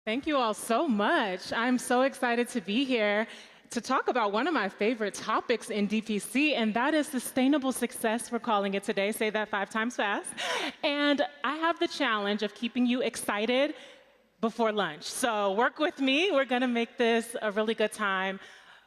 Thank you all so much. I'm so excited to be here to talk about one of my favorite topics in DPC, and that is sustainable success, we're calling it today. Say that 5 times fast. And I have the challenge of keeping you excited before lunch. So work with me. We're going to make this a really good time.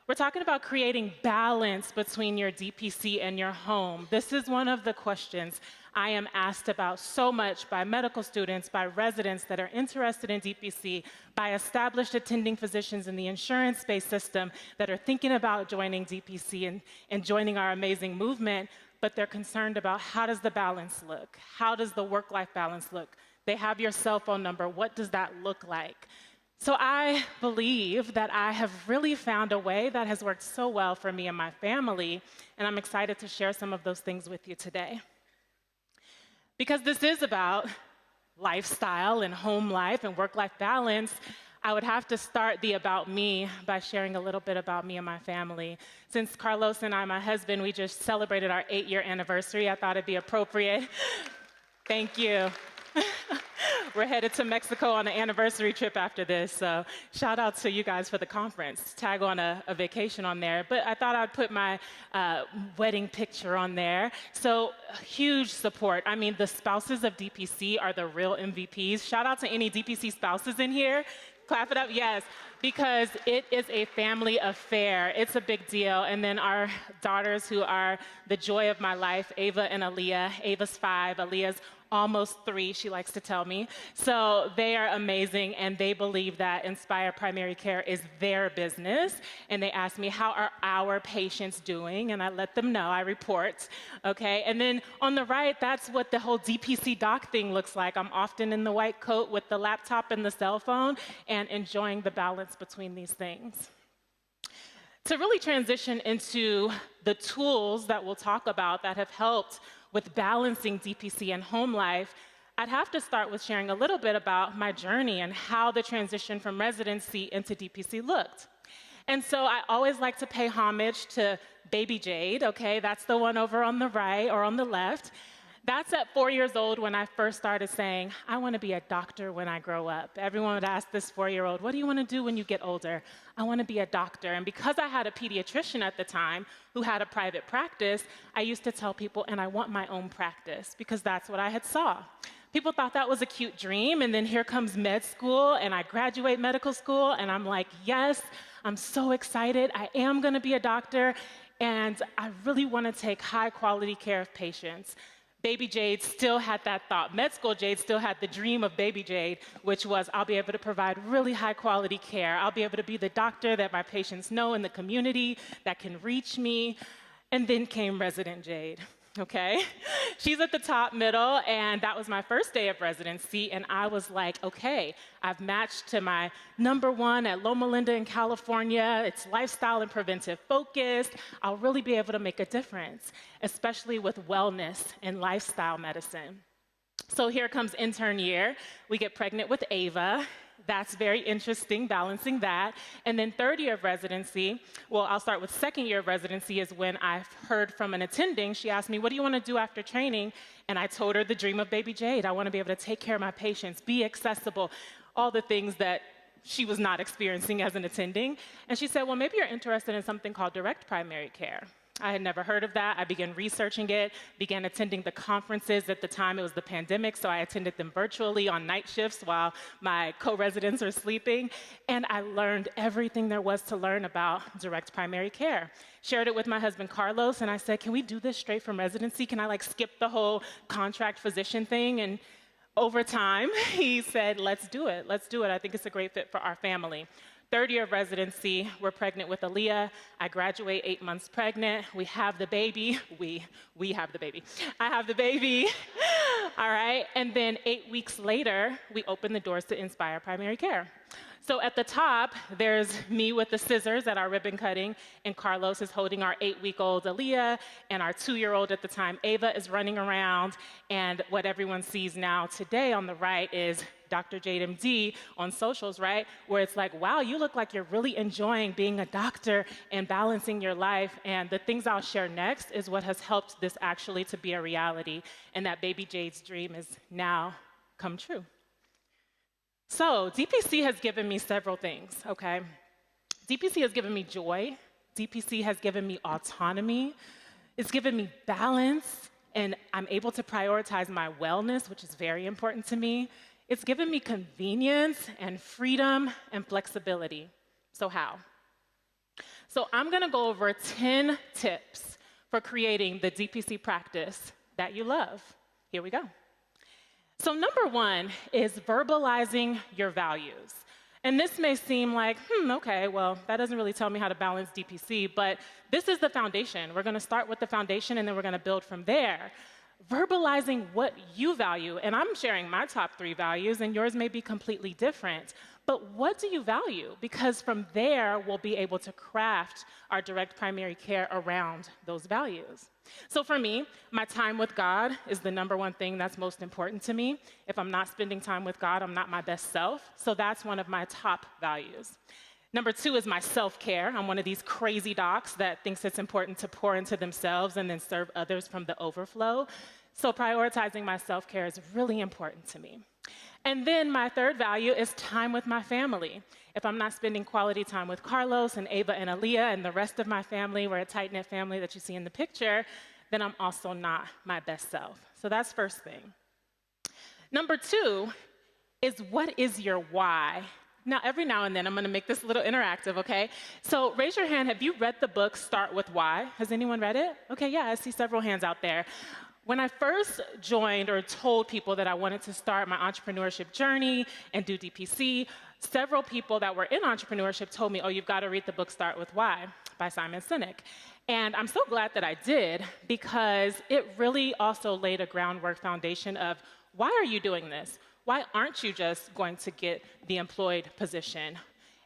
We're talking about creating balance between your DPC and your home. This is one of the questions I am asked about so much by medical students, by residents that are interested in DPC, by established attending physicians in the insurance-based system that are thinking about joining DPC and joining our amazing movement, but they're concerned about how does the balance look? How does the work-life balance look? They have your cell phone number. What does that look like? So I believe that I have really found a way that has worked so well for me and my family, and I'm excited to share some of those things with you today. Because this is about lifestyle and home life and work-life balance, I would have to start the about me by sharing a little bit about me and my family. Since Carlos and I, my husband, we just celebrated our 8-year anniversary, I thought it'd be appropriate. Thank you. We're headed to Mexico on an anniversary trip after this, so shout out to you guys for the conference. Tag on a vacation on there, but I thought I'd put my wedding picture on there. So huge support. I mean, the spouses of DPC are the real MVPs. Shout out to any DPC spouses in here. Clap it up, yes, because it is a family affair. It's a big deal. And then our daughters who are the joy of my life, Ava and Aaliyah. Ava's 5, Aaliyah's almost 3, she likes to tell me. So they are amazing, and they believe that Inspire Primary Care is their business. And they ask me, how are our patients doing? And I let them know, I report, okay? And then on the right, that's what the whole DPC doc thing looks like. I'm often in the white coat with the laptop and the cell phone and enjoying the balance between these things. To really transition into the tools that we'll talk about that have helped with balancing DPC and home life, I'd have to start with sharing a little bit about my journey and how the transition from residency into DPC looked. And so I always like to pay homage to baby Jade, okay? That's the one over on the right or on the left. That's at 4 years old when I first started saying, I want to be a doctor when I grow up. Everyone would ask this 4-year-old, what do you want to do when you get older? I want to be a doctor. And because I had a pediatrician at the time who had a private practice, I used to tell people, and I want my own practice, because that's what I had saw. People thought that was a cute dream, and then here comes med school, and I graduate medical school, and I'm like, yes, I'm so excited. I am going to be a doctor, and I really want to take high-quality care of patients. Baby Jade still had that thought. Med school Jade still had the dream of baby Jade, which was I'll be able to provide really high quality care. I'll be able to be the doctor that my patients know in the community that can reach me. And then came resident Jade, okay? She's at the top middle, and that was my first day of residency, and I was like, okay, I've matched to my #1 at Loma Linda in California. It's lifestyle and preventive focused. I'll really be able to make a difference, especially with wellness and lifestyle medicine. So here comes intern year. We get pregnant with Ava. That's very interesting, balancing that. And then 3rd year of residency, well, I'll start with 2nd year of residency is when I heard from an attending. She asked me, what do you want to do after training? And I told her the dream of baby Jade. I want to be able to take care of my patients, be accessible, all the things that she was not experiencing as an attending. And she said, well, maybe you're interested in something called direct primary care. I had never heard of that. I began researching it, began attending the conferences. At the time, it was the pandemic, so I attended them virtually on night shifts while my co-residents are sleeping. And I learned everything there was to learn about direct primary care. Shared it with my husband, Carlos, and I said, can we do this straight from residency? Can I skip the whole contract physician thing? And over time, he said, let's do it. Let's do it. I think it's a great fit for our family. 3rd year of residency, we're pregnant with Aaliyah. I graduate 8 months pregnant. We have the baby. We have the baby. I have the baby. All right. And then 8 weeks later, we open the doors to Inspire Primary Care. So at the top, there's me with the scissors at our ribbon cutting, and Carlos is holding our 8-week-old Aaliyah, and our 2-year-old at the time, Ava, is running around. And what everyone sees now today on the right is Dr. Jade MD on socials, right? Where it's like, wow, you look like you're really enjoying being a doctor and balancing your life. And the things I'll share next is what has helped this actually to be a reality, and that baby Jade's dream is now come true. So DPC has given me several things, okay? DPC has given me joy. DPC has given me autonomy. It's given me balance, and I'm able to prioritize my wellness, which is very important to me. It's given me convenience and freedom and flexibility. So how? So I'm gonna go over 10 tips for creating the DPC practice that you love. Here we go. So number one is verbalizing your values. And this may seem like, okay, well, that doesn't really tell me how to balance DPC, but this is the foundation. We're gonna start with the foundation and then we're gonna build from there. Verbalizing what you value, and I'm sharing my top 3 values and yours may be completely different, but what do you value? Because from there, we'll be able to craft our direct primary care around those values. So for me, my time with God is the number one thing that's most important to me. If I'm not spending time with God, I'm not my best self. So that's one of my top values. Number 2 is my self-care. I'm one of these crazy docs that thinks it's important to pour into themselves and then serve others from the overflow. So prioritizing my self-care is really important to me. And then my 3rd value is time with my family. If I'm not spending quality time with Carlos and Ava and Aaliyah and the rest of my family, we're a tight-knit family that you see in the picture, then I'm also not my best self. So that's first thing. Number 2 is what is your why? Now, every now and then, I'm gonna make this a little interactive, okay? So raise your hand, have you read the book Start With Why? Has anyone read it? Okay, yeah, I see several hands out there. When I first joined or told people that I wanted to start my entrepreneurship journey and do DPC, several people that were in entrepreneurship told me, oh, you've got to read the book Start With Why by Simon Sinek. And I'm so glad that I did, because it really also laid a groundwork foundation of, why are you doing this? Why aren't you just going to get the employed position?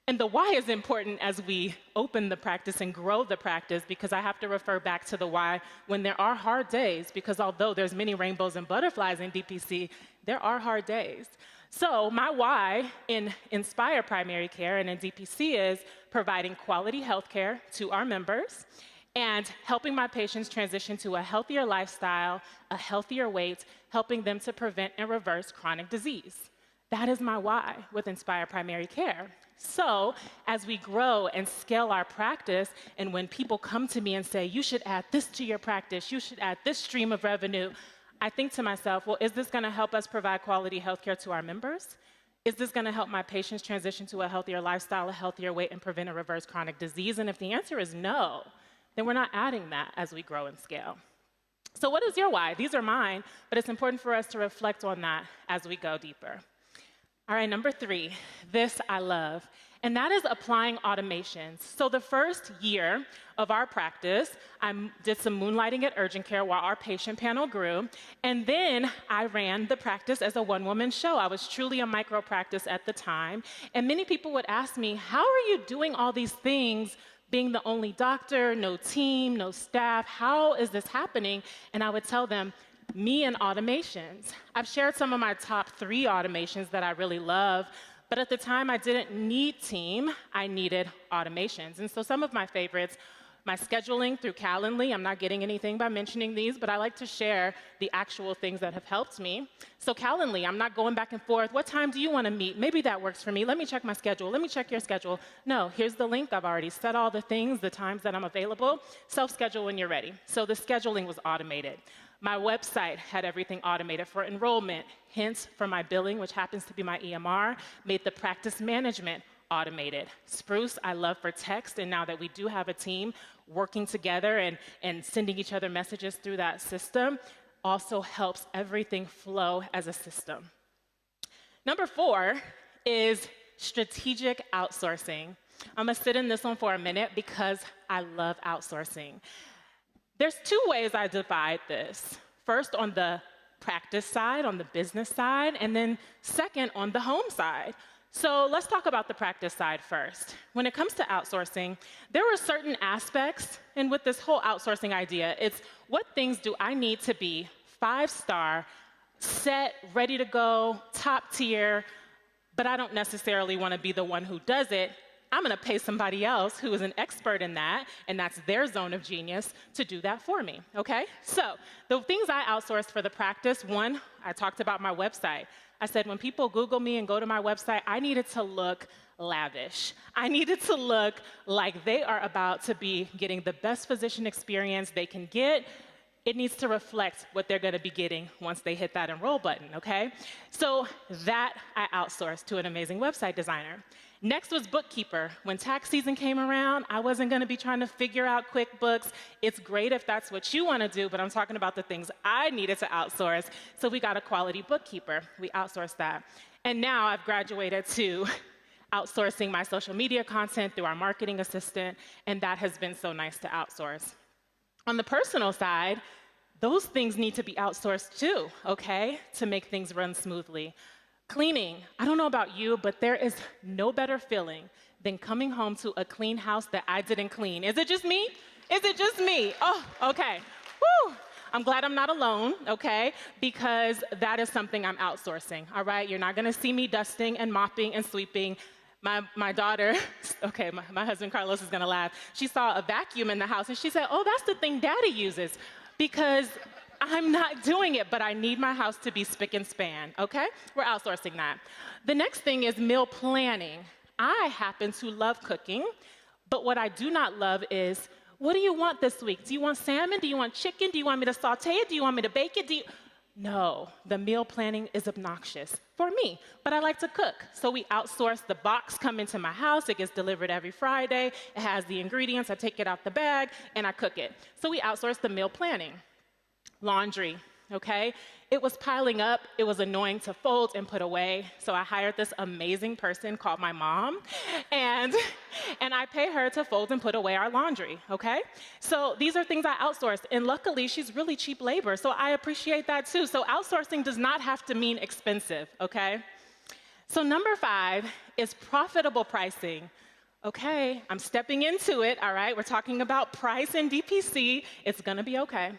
And the why is important as we open the practice and grow the practice, because I have to refer back to the why when there are hard days, because although there's many rainbows and butterflies in DPC, there are hard days. So my why in Inspire Primary Care and in DPC is providing quality healthcare to our members and helping my patients transition to a healthier lifestyle, a healthier weight, helping them to prevent and reverse chronic disease. That is my why with Inspire Primary Care. So as we grow and scale our practice, and when people come to me and say, you should add this to your practice, you should add this stream of revenue, I think to myself, well, is this gonna help us provide quality healthcare to our members? Is this gonna help my patients transition to a healthier lifestyle, a healthier weight, and prevent or reverse chronic disease? And if the answer is no, then we're not adding that as we grow and scale. So what is your why? These are mine, but it's important for us to reflect on that as we go deeper. All right, number 3, this I love, and that is applying automations. So the first year of our practice, I did some moonlighting at urgent care while our patient panel grew, and then I ran the practice as a one-woman show. I was truly a micro practice at the time, and many people would ask me, how are you doing all these things being the only doctor, no team, no staff? How is this happening? And I would tell them, me and automations. I've shared some of my top 3 automations that I really love, but at the time I didn't need team, I needed automations. And so some of my favorites, my scheduling through Calendly. I'm not getting anything by mentioning these, but I like to share the actual things that have helped me. So Calendly, I'm not going back and forth. What time do you want to meet? Maybe that works for me. Let me check my schedule. Let me check your schedule. No, here's the link. I've already set all the things, the times that I'm available. Self-schedule when you're ready. So the scheduling was automated. My website had everything automated for enrollment, hence for my billing, which happens to be my EMR, made the practice management automated. Spruce, I love for text, and now that we do have a team working together and sending each other messages through that system, also helps everything flow as a system. Number 4 is strategic outsourcing. I'm gonna sit in this one for a minute because I love outsourcing. There's 2 ways I divide this. First, on the practice side, on the business side, and then second, on the home side. So let's talk about the practice side first. When it comes to outsourcing, there are certain aspects, and with this whole outsourcing idea, it's what things do I need to be 5-star, set, ready to go, top tier, but I don't necessarily want to be the one who does it. I'm gonna pay somebody else who is an expert in that, and that's their zone of genius, to do that for me, okay? So the things I outsourced for the practice, one, I talked about my website. I said when people Google me and go to my website, I needed to look lavish. I needed to look like they are about to be getting the best physician experience they can get. It needs to reflect what they're gonna be getting once they hit that enroll button, okay? So that I outsourced to an amazing website designer. Next was bookkeeper. When tax season came around, I wasn't gonna be trying to figure out QuickBooks. It's great if that's what you wanna do, but I'm talking about the things I needed to outsource. So we got a quality bookkeeper. We outsourced that. And now I've graduated to outsourcing my social media content through our marketing assistant, and that has been so nice to outsource. On the personal side, those things need to be outsourced too, okay, to make things run smoothly. Cleaning, I don't know about you, but there is no better feeling than coming home to a clean house that I didn't clean. Is it just me? Is it just me? Oh, okay. Woo! I'm glad I'm not alone, okay? Because that is something I'm outsourcing, all right? You're not gonna see me dusting and mopping and sweeping. My daughter, okay, my husband Carlos is gonna laugh. She saw a vacuum in the house and she said, oh, that's the thing Daddy uses. Because I'm not doing it, but I need my house to be spick and span, okay? We're outsourcing that. The next thing is meal planning. I happen to love cooking, but what I do not love is, what do you want this week? Do you want salmon? Do you want chicken? Do you want me to saute it? Do you want me to bake it? No, the meal planning is obnoxious for me, but I like to cook. So we outsource. The box come into my house. It gets delivered every Friday. It has the ingredients. I take it out the bag, and I cook it. So we outsource the meal planning. Laundry, okay? It was piling up. It was annoying to fold and put away. So I hired this amazing person called my mom, and I pay her to fold and put away our laundry, okay? So these are things I outsourced, and luckily she's really cheap labor, so I appreciate that too. So outsourcing does not have to mean expensive, okay? So number 5 is profitable pricing. Okay, I'm stepping into it, all right? We're talking about price and DPC. It's gonna be okay.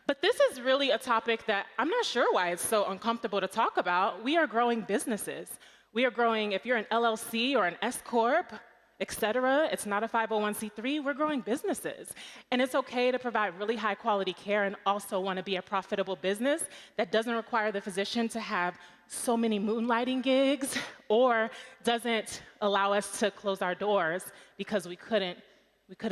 But this is really a topic that I'm not sure why it's so uncomfortable to talk about. We are growing businesses. We are growing, if you're an LLC or an S Corp, et cetera, it's not a 501c3, we're growing businesses. And it's okay to provide really high quality care and also wanna be a profitable business that doesn't require the physician to have so many moonlighting gigs or doesn't allow us to close our doors because we couldn't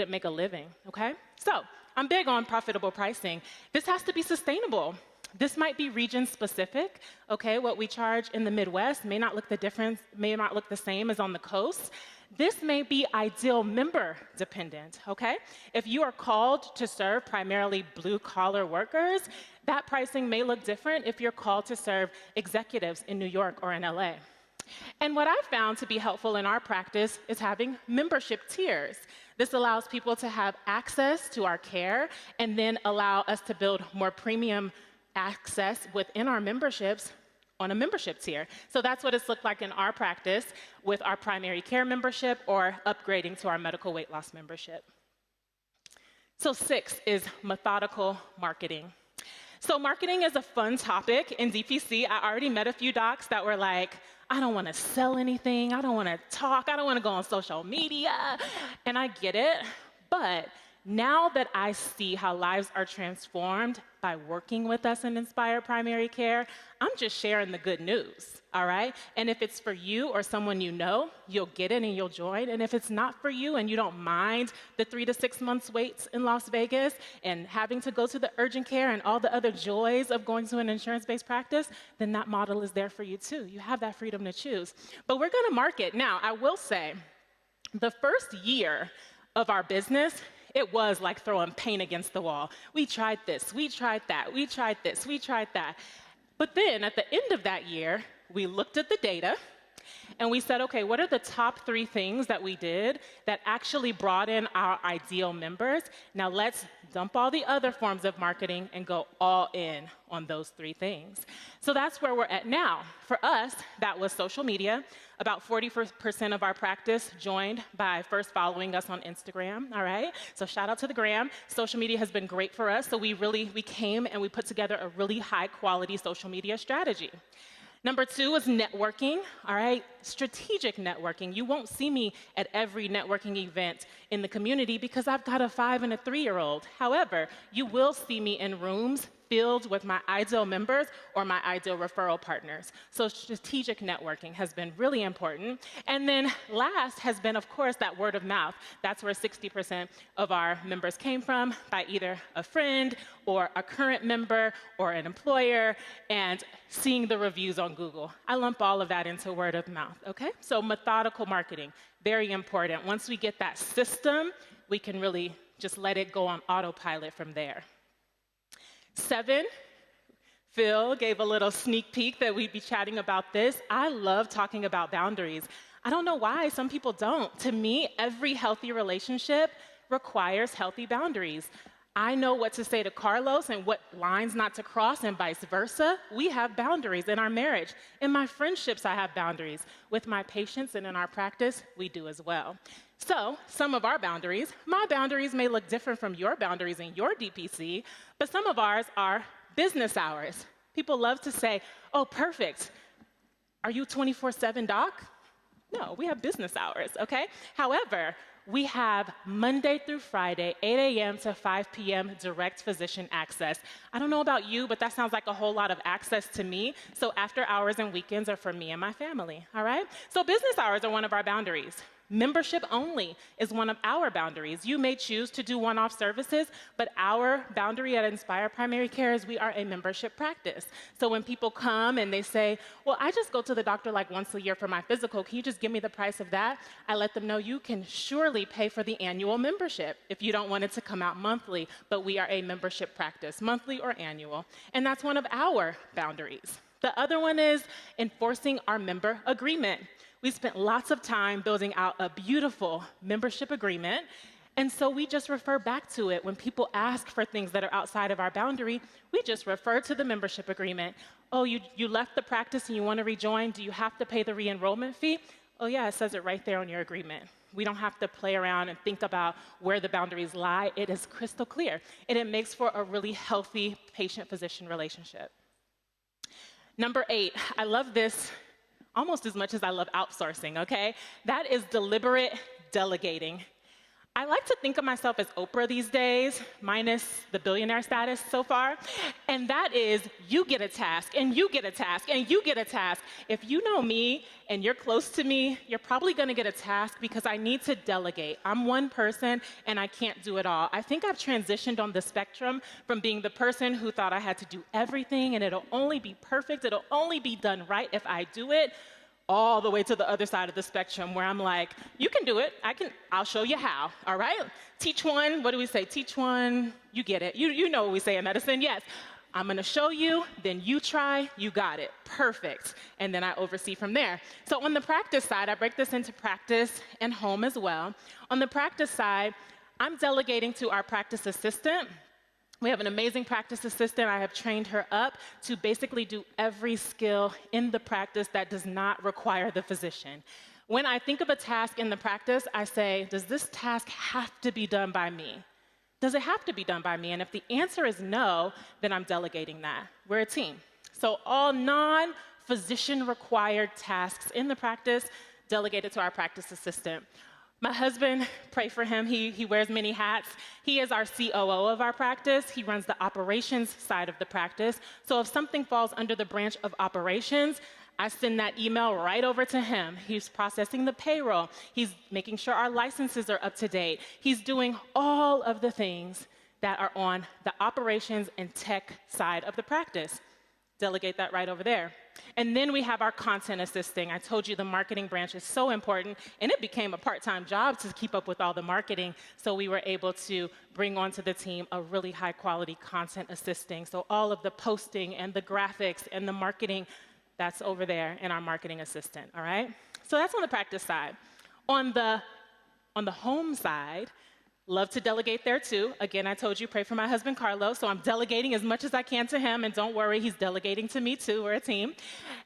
make a living, okay? So I'm big on profitable pricing. This has to be sustainable. This might be region specific, okay? What we charge in the Midwest may not look the same as on the coast. This may be ideal member dependent, okay? If you are called to serve primarily blue collar workers, that pricing may look different if you're called to serve executives in New York or in LA. And what I've found to be helpful in our practice is having membership tiers. This allows people to have access to our care and then allow us to build more premium access within our memberships on a membership tier. So that's what it's looked like in our practice with our primary care membership or upgrading to our medical weight loss membership. So 6 is methodical marketing. So marketing is a fun topic in DPC. I already met a few docs that were like, I don't want to sell anything. I don't want to talk. I don't want to go on social media. And I get it. But now that I see how lives are transformed by working with us in Inspire Primary Care, I'm just sharing the good news, all right? And if it's for you or someone you know, you'll get it and you'll join. And if it's not for you and you don't mind the 3 to 6 months waits in Las Vegas and having to go to the urgent care and all the other joys of going to an insurance-based practice, then that model is there for you too. You have that freedom to choose. But we're gonna market. Now, I will say, the first year of our business, it was like throwing paint against the wall. We tried this, we tried that, we tried this, we tried that. But then at the end of that year, we looked at the data and we said, okay, what are the top 3 things that we did that actually brought in our ideal members? Now let's dump all the other forms of marketing and go all in on those 3 things. So that's where we're at now. For us, that was social media. About 40% of our practice joined by first following us on Instagram, all right? So shout out to the gram. Social media has been great for us. So we came and we put together a really high quality social media strategy. Number 2 is networking, all right? Strategic networking. You won't see me at every networking event in the community because I've got a 5 and a 3-year-old. However, you will see me in rooms filled with my ideal members or my ideal referral partners. So strategic networking has been really important. And then last has been, of course, that word of mouth. That's where 60% of our members came from, by either a friend or a current member or an employer, and seeing the reviews on Google. I lump all of that into word of mouth, okay? So methodical marketing, very important. Once we get that system, we can really just let it go on autopilot from there. 7, Phil gave a little sneak peek that we'd be chatting about this. I love talking about boundaries. I don't know why some people don't. To me, every healthy relationship requires healthy boundaries. I know what to say to Carlos and what lines not to cross, and vice versa. We have boundaries in our marriage. In my friendships, I have boundaries. With my patients and in our practice, we do as well. So some of our boundaries, my boundaries may look different from your boundaries in your DPC, but some of ours are business hours. People love to say, oh, perfect. Are you 24/7, doc? No, we have business hours, okay? However, we have Monday through Friday, 8 a.m. to 5 p.m. direct physician access. I don't know about you, but that sounds like a whole lot of access to me. So after hours and weekends are for me and my family, all right? So business hours are one of our boundaries. Membership only is one of our boundaries. You may choose to do one-off services, but our boundary at Inspire Primary Care is we are a membership practice. So when people come and they say, well, I just go to the doctor like once a year for my physical, can you just give me the price of that? I let them know you can surely pay for the annual membership if you don't want it to come out monthly, but we are a membership practice, monthly or annual. And that's one of our boundaries. The other one is enforcing our member agreement. We spent lots of time building out a beautiful membership agreement, and so we just refer back to it. When people ask for things that are outside of our boundary, we just refer to the membership agreement. Oh, you left the practice and you want to rejoin? Do you have to pay the re-enrollment fee? Oh yeah, it says it right there on your agreement. We don't have to play around and think about where the boundaries lie. It is crystal clear, and it makes for a really healthy patient-physician relationship. Number 8, I love this almost as much as I love outsourcing, okay? That is deliberate delegating. I like to think of myself as Oprah these days, minus the billionaire status so far, and that is you get a task, and you get a task, and you get a task. If you know me and you're close to me, you're probably gonna get a task because I need to delegate. I'm one person and I can't do it all. I think I've transitioned on the spectrum from being the person who thought I had to do everything and it'll only be perfect, it'll only be done right if I do it, all the way to the other side of the spectrum where I'm like, you can do it, I'll show you how, all right? Teach one, what do we say? Teach one, you get it. You know what we say in medicine, yes. I'm gonna show you, then you try, you got it, perfect. And then I oversee from there. So on the practice side, I break this into practice and home as well. On the practice side, I'm delegating to our practice assistant. We have an amazing practice assistant. I have trained her up to basically do every skill in the practice that does not require the physician. When I think of a task in the practice, I say, does this task have to be done by me? Does it have to be done by me? And if the answer is no, then I'm delegating that. We're a team. So all non-physician required tasks in the practice, delegated to our practice assistant. My husband, pray for him, he wears many hats. He is our COO of our practice. He runs the operations side of the practice. So if something falls under the branch of operations, I send that email right over to him. He's processing the payroll. He's making sure our licenses are up to date. He's doing all of the things that are on the operations and tech side of the practice. Delegate that right over there. And then we have our content assisting. I told you the marketing branch is so important, and it became a part-time job to keep up with all the marketing, so we were able to bring onto the team a really high-quality content assisting. So all of the posting and the graphics and the marketing, that's over there in our marketing assistant, all right? So that's on the practice side. On the home side, Love to delegate there too. Again, I told you, pray for my husband, Carlos, so I'm delegating as much as I can to him, and don't worry, he's delegating to me too, we're a team.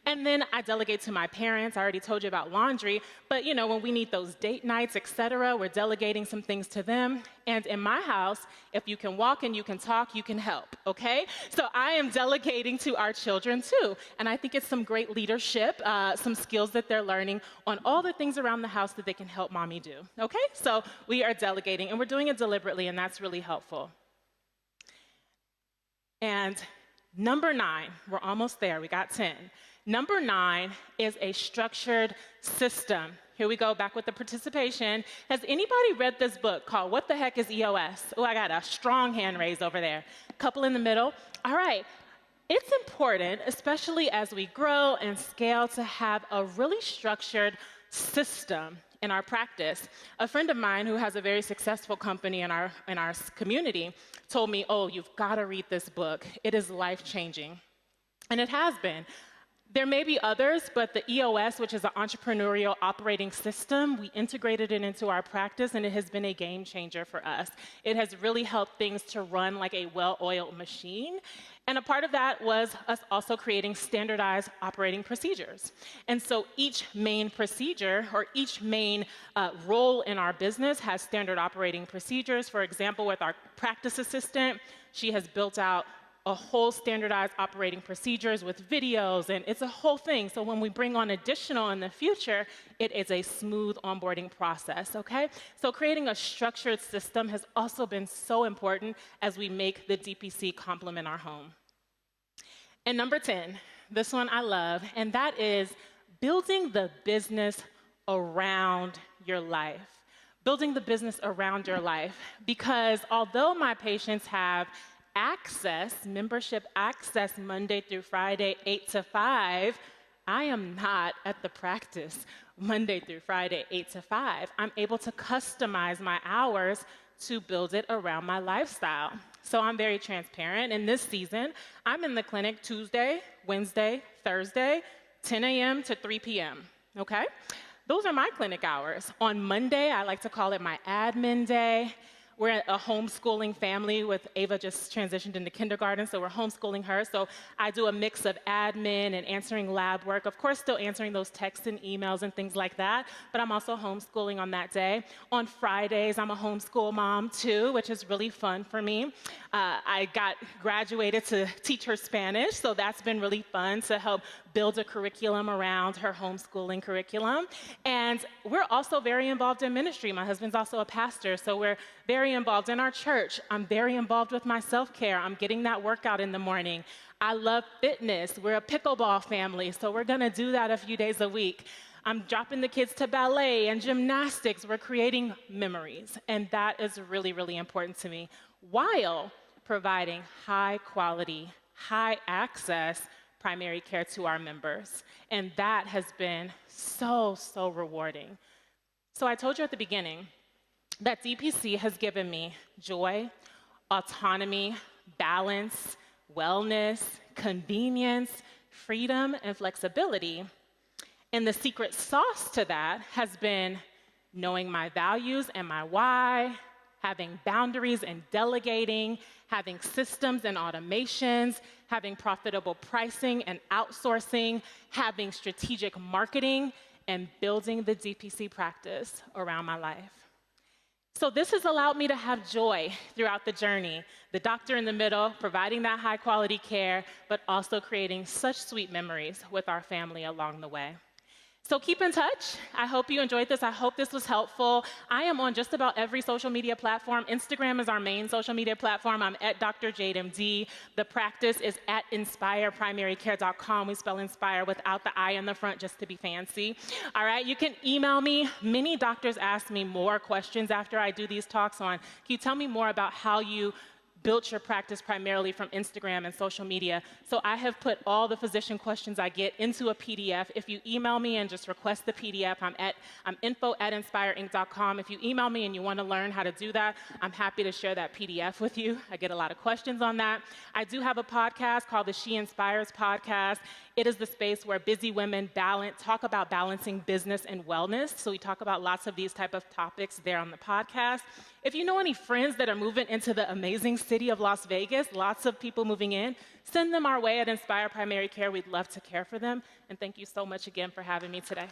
And then I delegate to my parents. I already told you about laundry, but when we need those date nights, etc., we're delegating some things to them. And in my house, if you can walk and you can talk, you can help, okay? So I am delegating to our children too. And I think it's some great leadership, some skills that they're learning on all the things around the house that they can help mommy do, okay? So we are delegating, and we're doing it deliberately, and that's really helpful. And number 9, we're almost there, we got 10. Number 9 is a structured system. Here we go, back with the participation. Has anybody read this book called What the Heck is EOS? Oh, I got a strong hand raised over there. Couple in the middle. All right. It's important, especially as we grow and scale, to have a really structured system in our practice. A friend of mine who has a very successful company in our community told me, oh, you've got to read this book. It is life-changing. And it has been. There may be others, but the EOS, which is an entrepreneurial operating system, we integrated it into our practice, and it has been a game changer for us. It has really helped things to run like a well-oiled machine. And a part of that was us also creating standardized operating procedures. And so each main procedure or each main role in our business has standard operating procedures. For example, with our practice assistant, she has built out a whole standardized operating procedures with videos, and it's a whole thing. So when we bring on additional in the future, it is a smooth onboarding process, okay? So creating a structured system has also been so important as we make the DPC complement our home. And number 10, this one I love, and that is building the business around your life. Building the business around your life, because although my patients have membership access Monday through Friday, 8 to 5, I am not at the practice Monday through Friday, 8 to 5. I'm able to customize my hours to build it around my lifestyle. So I'm very transparent. In this season, I'm in the clinic Tuesday, Wednesday, Thursday, 10 a.m. to 3 p.m., okay? Those are my clinic hours. On Monday, I like to call it my admin day. We're a homeschooling family with Ava just transitioned into kindergarten, so we're homeschooling her. So I do a mix of admin and answering lab work, of course still answering those texts and emails and things like that, but I'm also homeschooling on that day. On Fridays, I'm a homeschool mom too, which is really fun for me. I got graduated to teach her Spanish, so that's been really fun to help build a curriculum around her homeschooling curriculum. And we're also very involved in ministry. My husband's also a pastor, so we're very involved in our church. I'm very involved with my self-care. I'm getting that workout in the morning. I love fitness. We're a pickleball family, so we're gonna do that a few days a week. I'm dropping the kids to ballet and gymnastics. We're creating memories, and that is really, really important to me, while providing high quality, high access primary care to our members. And that has been so, so rewarding. So I told you at the beginning that DPC has given me joy, autonomy, balance, wellness, convenience, freedom, and flexibility. And the secret sauce to that has been knowing my values and my why, having boundaries and delegating, having systems and automations, having profitable pricing and outsourcing, having strategic marketing, and building the DPC practice around my life. So this has allowed me to have joy throughout the journey. The doctor in the middle, providing that high quality care, but also creating such sweet memories with our family along the way. So keep in touch. I hope you enjoyed this. I hope this was helpful. I am on just about every social media platform. Instagram is our main social media platform. I'm at Dr. Jade MD. The practice is at inspireprimarycare.com. We spell inspire without the I in the front just to be fancy. All right, you can email me. Many doctors ask me more questions after I do these talks on, can you tell me more about how you built your practice primarily from Instagram and social media. So I have put all the physician questions I get into a PDF. If you email me and just request the PDF, I'm info@inspireinc.com. If you email me and you want to learn how to do that, I'm happy to share that PDF with you. I get a lot of questions on that. I do have a podcast called the She Inspires podcast. It is the space where busy women talk about balancing business and wellness. So we talk about lots of these type of topics there on the podcast. If you know any friends that are moving into the amazing city of Las Vegas, lots of people moving in, send them our way at Inspire Primary Care. We'd love to care for them. And thank you so much again for having me today.